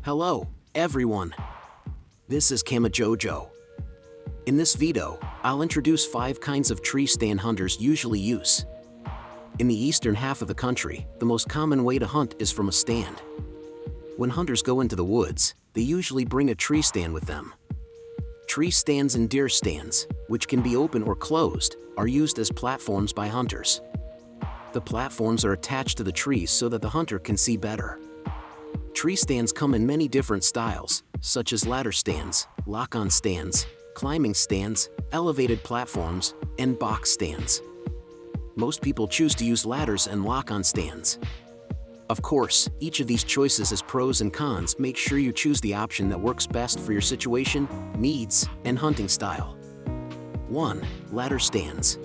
Hello, everyone. This is Camojojo. In this video, I'll introduce 5 kinds of tree stand hunters usually use. In the eastern half of the country, the most common way to hunt is from a stand. When hunters go into the woods, they usually bring a tree stand with them. Tree stands and deer stands, which can be open or closed, are used as platforms by hunters. The platforms are attached to the trees so that the hunter can see better. Tree stands come in many different styles, such as ladder stands, lock-on stands, climbing stands, elevated platforms, and box stands. Most people choose to use ladders and lock-on stands. Of course, each of these choices has pros and cons. Make sure you choose the option that works best for your situation, needs, and hunting style. 1. Ladder stands.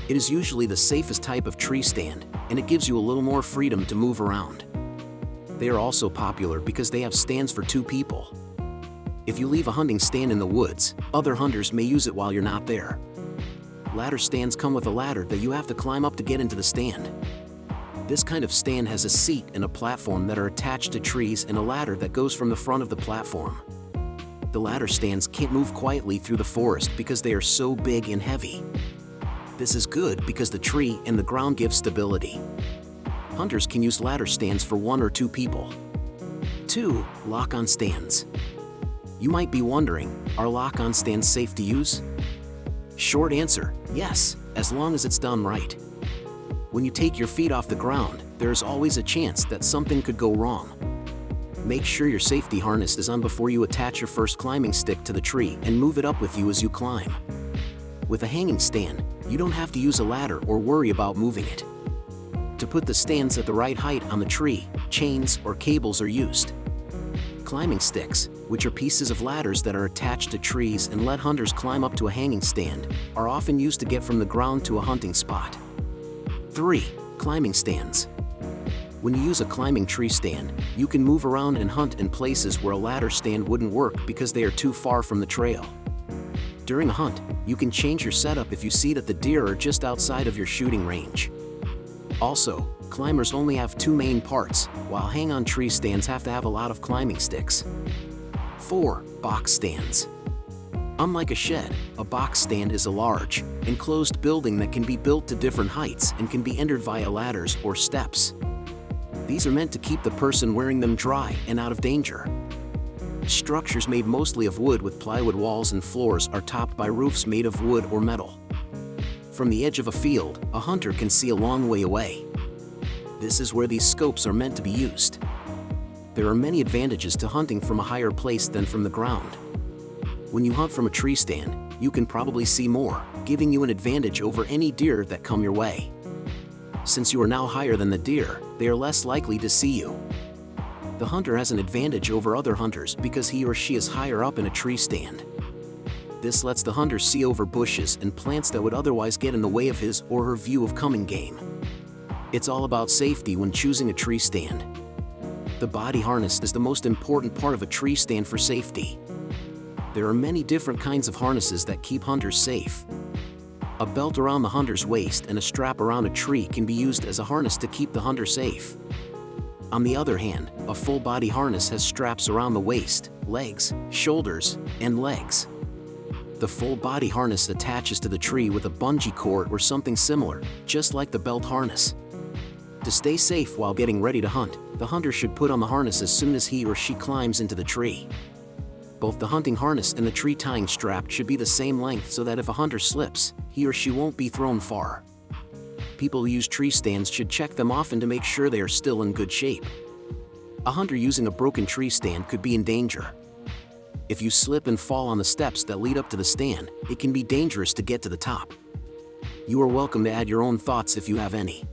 It is usually the safest type of tree stand, and it gives you a little more freedom to move around. They are also popular because they have stands for 2 people. If you leave a hunting stand in the woods, other hunters may use it while you're not there. Ladder stands come with a ladder that you have to climb up to get into the stand. This kind of stand has a seat and a platform that are attached to trees and a ladder that goes from the front of the platform. The ladder stands can't move quietly through the forest because they are so big and heavy. This is good because the tree and the ground give stability. Hunters can use ladder stands for 1 or 2 people. 2. Lock-on stands. You might be wondering, are lock-on stands safe to use? Short answer, yes, as long as it's done right. When you take your feet off the ground, there is always a chance that something could go wrong. Make sure your safety harness is on before you attach your first climbing stick to the tree and move it up with you as you climb. With a hanging stand, you don't have to use a ladder or worry about moving it. To put the stands at the right height on the tree, chains or cables are used. Climbing sticks, which are pieces of ladders that are attached to trees and let hunters climb up to a hanging stand, are often used to get from the ground to a hunting spot. 3. Climbing stands. When you use a climbing tree stand, you can move around and hunt in places where a ladder stand wouldn't work because they are too far from the trail. During a hunt, you can change your setup if you see that the deer are just outside of your shooting range. Also, climbers only have 2 main parts, while hang-on tree stands have to have a lot of climbing sticks. 4. Box stands. Unlike a shed, a box stand is a large, enclosed building that can be built to different heights and can be entered via ladders or steps. These are meant to keep the person wearing them dry and out of danger. Structures made mostly of wood with plywood walls and floors are topped by roofs made of wood or metal. From the edge of a field, a hunter can see a long way away. This is where these scopes are meant to be used. There are many advantages to hunting from a higher place than from the ground. When you hunt from a tree stand, you can probably see more, giving you an advantage over any deer that come your way. Since you are now higher than the deer, they are less likely to see you. The hunter has an advantage over other hunters because he or she is higher up in a tree stand. This lets the hunter see over bushes and plants that would otherwise get in the way of his or her view of coming game. It's all about safety when choosing a tree stand. The body harness is the most important part of a tree stand for safety. There are many different kinds of harnesses that keep hunters safe. A belt around the hunter's waist and a strap around a tree can be used as a harness to keep the hunter safe. On the other hand, a full body harness has straps around the waist, legs, shoulders, and legs. The full body harness attaches to the tree with a bungee cord or something similar, just like the belt harness. To stay safe while getting ready to hunt, the hunter should put on the harness as soon as he or she climbs into the tree. Both the hunting harness and the tree tying strap should be the same length so that if a hunter slips, he or she won't be thrown far. People who use tree stands should check them often to make sure they are still in good shape. A hunter using a broken tree stand could be in danger. If you slip and fall on the steps that lead up to the stand, it can be dangerous to get to the top. You are welcome to add your own thoughts if you have any.